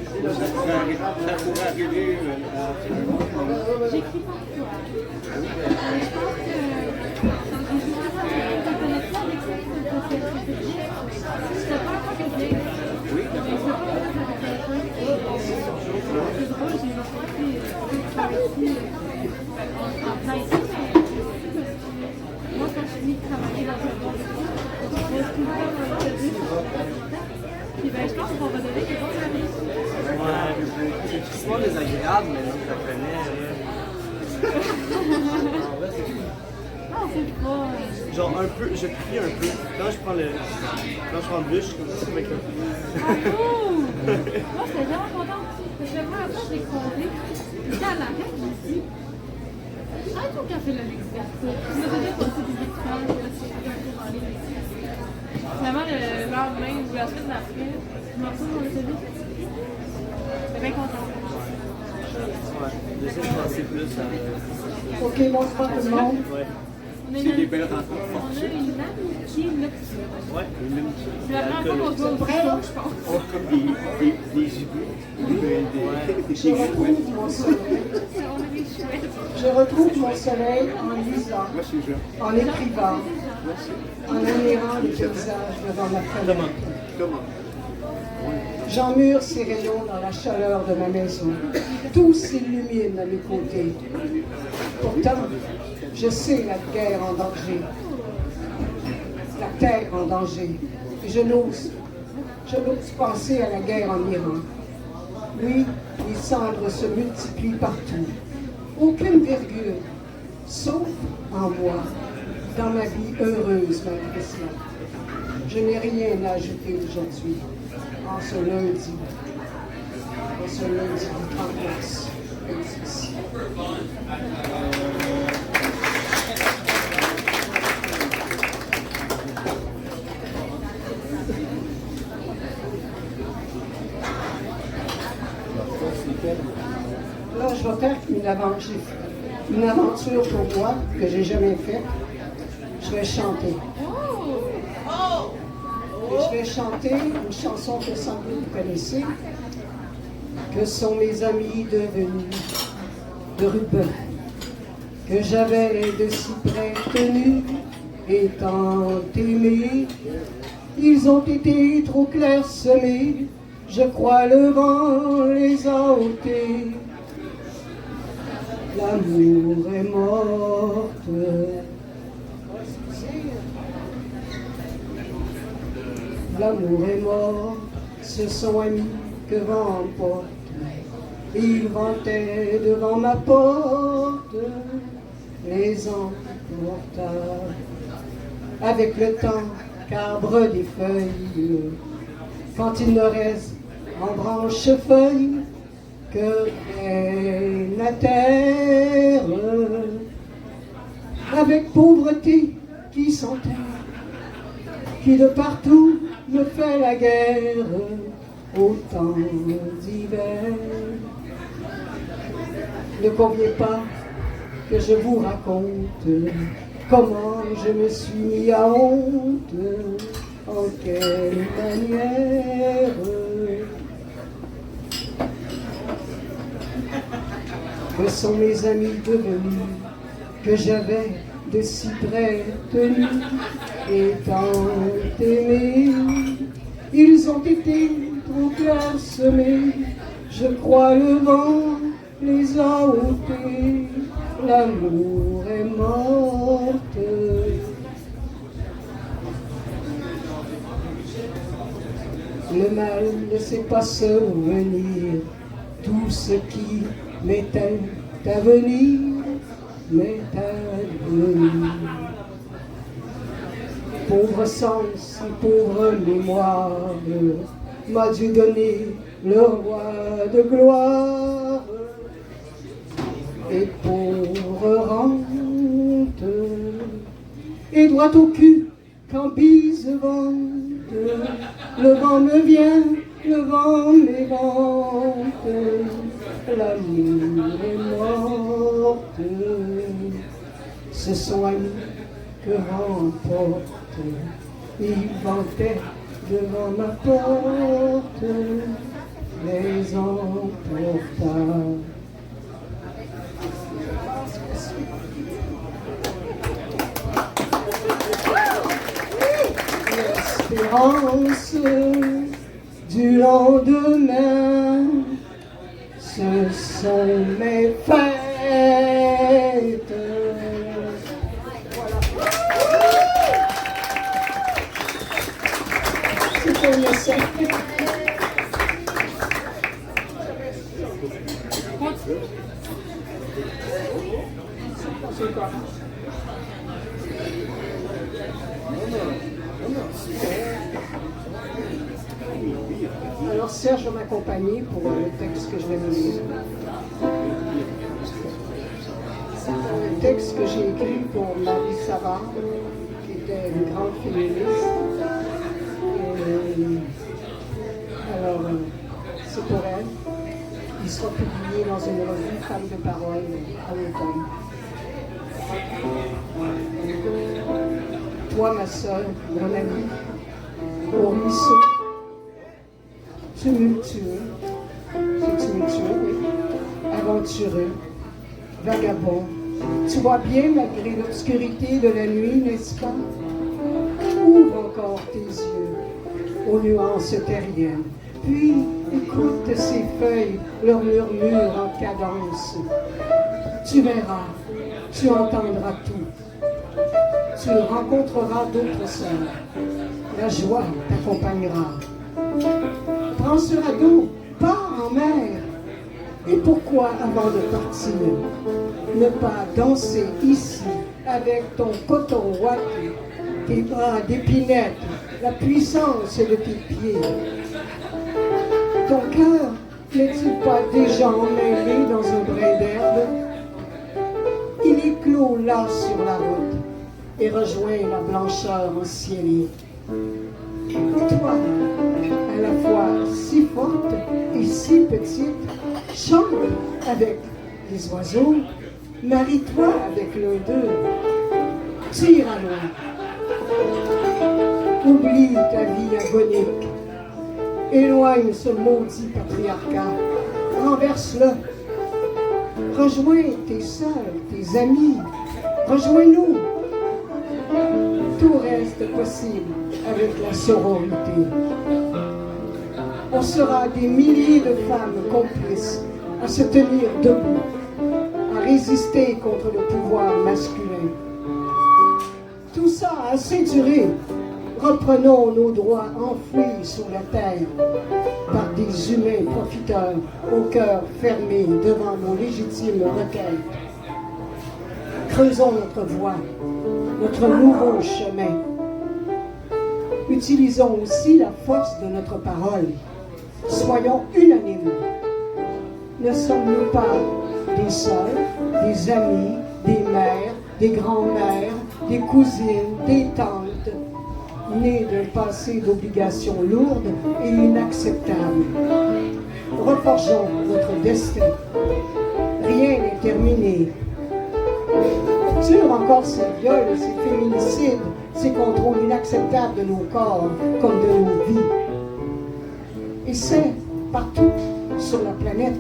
Ça pourrait arriver à J'écris pas quoi. Mais je pense que justement, tu connais pas avec c'était pas la fois que je l'ai. oui, Mais c'est pas la fois que c'est drôle, j'ai une fois qui en plein ici, mais moi quand je finis de travailler dans un bon je pose tout le temps dans l'autobus. Puis ben je pense qu'on va donner des bons amis. Ouais, c'est souvent désagréable, mais non, je la connais. En vrai, c'est cool. Non, c'est pas. Genre un peu, je crie un peu. Quand je prends le bus, je suis comme ça avec un peu. Ah cool! Moi j'étais vraiment contente. Parce que la première fois je l'ai croisé. Puis quand elle arrête, je me dis arrête ton café là, l'exercice. Tu m'as déjà passé des écrans, je me suis fait un peu en ligne ici. Finalement, le lendemain ou la semaine d'après, je me retrouve dans l'autobus. J'étais bien contente. Ouais, j'essaie de penser plus à. Ok, bonsoir tout le monde. Ouais. c'est des belles rencontres On a fortunes. une amitié nocturne. Ouais, C'est la première fois qu'on se voit au resto, je pense. Comme des hiboux, des Je retrouve mon soleil. On est des chouettes. Je retrouve mon soleil en lisant, Moi, c'est Jean. en écrivant, en admirant les paysages devant ma fenêtre. Comment? J'emmure ces rayons dans la chaleur de ma maison. Tout s'illumine à mes côtés. Pourtant, je sais la guerre en danger, la terre en danger. Et je n'ose penser à la guerre en Iran. Oui, les cendres se multiplient partout. Aucune virgule, sauf en moi, dans ma vie heureuse malgré cela. Je n'ai rien à ajouter aujourd'hui, en ce lundi du 30 mars. Ici. Là, je vais faire une aventure pour moi que j'ai jamais faite. Je vais chanter. Et je vais chanter une chanson que sans doute vous connaissez, que sont mes amis devenus de Rubin, que j'avais de si près tenus et tant aimés. Ils ont été trop clairsemés, je crois le vent les a ôtés. L'amour est morte. L'amour est mort, ce sont amis que vent emporte. Ils vantaient devant ma porte les emporta. Avec le temps qu'arbre des feuilles, quand il ne reste en branche feuille que la terre, avec pauvreté qui s'enterre, qui de partout me fait la guerre au temps d'hiver. Ne convient pas que je vous raconte comment je me suis mis à honte, en quelle manière. Que sont mes amis devenus, que j'avais de si près tenus et tant aimés. Ils ont été trop clairsemés, je crois le vent les a ôtés. L'amour est morte. Le mal ne sait pas survenir, tout ce qui m'était à venir m'est advenu. Pauvre sens et pauvre mémoire m'a Dieu donné le roi de gloire. Et pauvre rente, et droit au cul quand bise vente, le vent me vient, le vent m'évente, l'amour est morte. Ce sont amis que remporte, ils vantaient devant ma porte les emporta. L'espérance du lendemain, ce sont mes fêtes. C'est un essai. Alors Serge va m'accompagner pour le texte que je vais vous lire. C'est un texte que j'ai écrit pour Marie Savard, qui était une grande féministe. Alors, c'est pour elle. Il sera publié dans une revue Femmes de parole à l'automne. Toi, ma sœur, mon amie, au ruisseau, tumultueux, c'est tumultueux, oui, aventureux, vagabond. Tu vois bien malgré l'obscurité de la nuit, n'est-ce pas? Ouvre encore tes yeux aux nuances terriennes. Puis écoute ces feuilles, leur murmure en cadence. Tu verras, tu entendras tout. Tu rencontreras d'autres sœurs. La joie t'accompagnera. Prends ce radeau, pars en mer. Et pourquoi, avant de partir, ne pas danser ici avec ton coton ouaté, tes bras d'épinette, la puissance de tes pieds? Ton cœur n'est-il pas déjà emmêlé dans un brin d'herbe? Il éclot là sur la route et rejoint la blancheur encielée. Toi, à la fois si forte et si petite, chante avec les oiseaux, marie-toi avec l'un d'eux, tire à loin. Oublie ta vie agonique, éloigne ce maudit patriarcat, renverse-le. Rejoins tes sœurs, tes amis, rejoins-nous. Tout reste possible avec la sororité. On sera des milliers de femmes complices à se tenir debout, à résister contre le pouvoir masculin. Tout ça a assez duré. Reprenons nos droits enfouis sous la terre par des humains profiteurs au cœur fermé devant nos légitimes requêtes. Creusons notre voie, notre nouveau chemin. Utilisons aussi la force de notre parole. Soyons unanimes. Ne sommes-nous pas des sœurs, des amies, des mères, des grands-mères, des cousines, des tantes, nées d'un passé d'obligations lourdes et inacceptables? Reforgeons notre destin. Rien n'est terminé. Dure encore ces viols, ces féminicides, ces contrôles inacceptables de nos corps comme de nos vies. Et c'est partout sur la planète.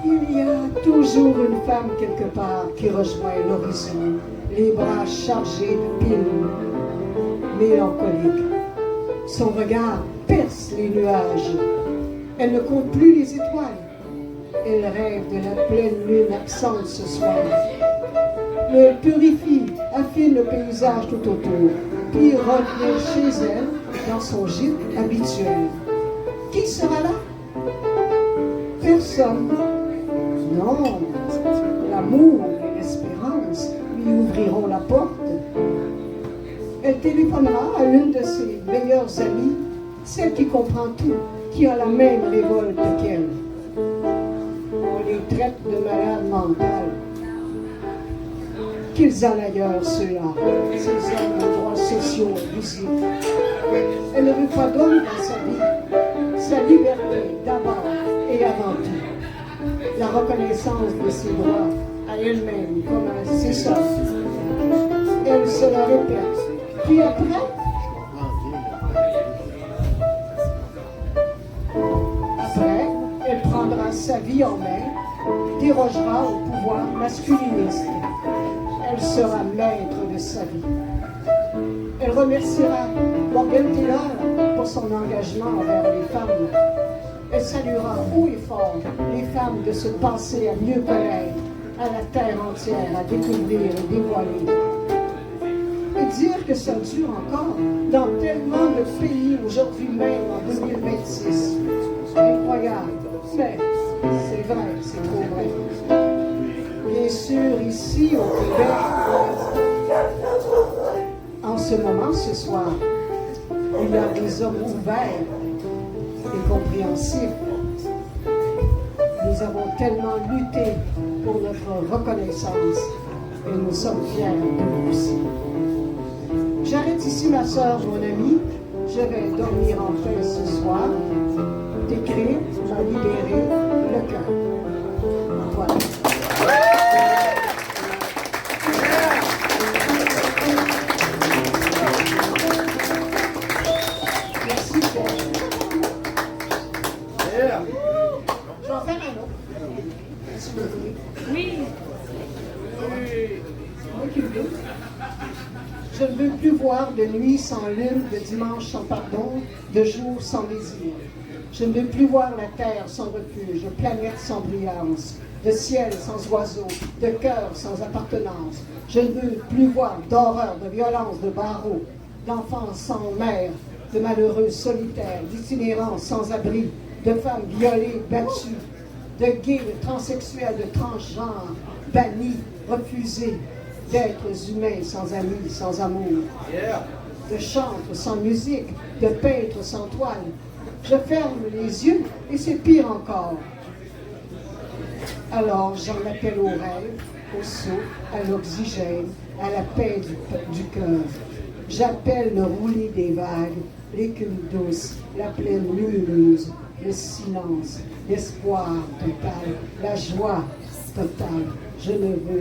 Il y a toujours une femme quelque part qui rejoint l'horizon, les bras chargés de piles mélancoliques. Son regard perce les nuages. Elle ne compte plus les étoiles. Elle rêve de la pleine lune absente ce soir. Mais elle purifie, affine le paysage tout autour, puis revient chez elle dans son gîte habituel. Qui sera là? Personne. Non, l'amour et l'espérance lui ouvriront la porte. Elle téléphonera à l'une de ses meilleures amies, celle qui comprend tout, qui a la même révolte qu'elle. On les traite de malades mentales. Qu'ils aillent ailleurs, ceux-là, ces hommes aux droits sociaux visibles. Elle ne veut pas d'homme dans sa vie, sa liberté d'abord et avant tout. La reconnaissance de ses droits à elle-même comme à ses sœurs. Elle se le répète. Puis après, prendra sa vie en main, dérogera au pouvoir masculiniste. Elle sera maître de sa vie. Elle remerciera Morgan Taylor pour son engagement envers les femmes. Elle saluera haut et fort les femmes de se penser à mieux connaître, à la terre entière, à découvrir et dévoiler. Et dire que ça dure encore dans tellement de pays aujourd'hui même en 2026. Incroyable, mais c'est vrai, c'est trop vrai. Bien sûr, ici au Québec, en ce moment, ce soir, il y a des hommes ouverts et compréhensifs. Nous avons tellement lutté pour notre reconnaissance et nous sommes fiers de vous aussi. J'arrête ici ma soeur, mon amie. Je vais dormir en paix ce soir. D'écrire m'a libéré le cœur. Voilà. Merci, Pierre. Yeah. Je vais en faire un autre. Si vous voulez. Oui. Je ne veux plus voir de nuit sans lune, de dimanche sans pardon, de jour sans désir. Je ne veux plus voir la terre sans refuge, de planète sans brillance, de ciel sans oiseaux, de cœur sans appartenance. Je ne veux plus voir d'horreur, de violence, de barreaux, d'enfants sans mère, de malheureux solitaires, d'itinérants sans abri, de femmes violées, battues, de gays, de transsexuels, de transgenres, bannis, refusés, d'êtres humains sans amis, sans amour, Yeah. de chantres sans musique, de peintres sans toile. Je ferme les yeux et c'est pire encore. Alors j'en appelle au rêve, au souffle, à l'oxygène, à la paix du cœur. J'appelle le roulis des vagues, l'écume douce, la plaine lumineuse, le silence, l'espoir total, la joie totale. Je ne veux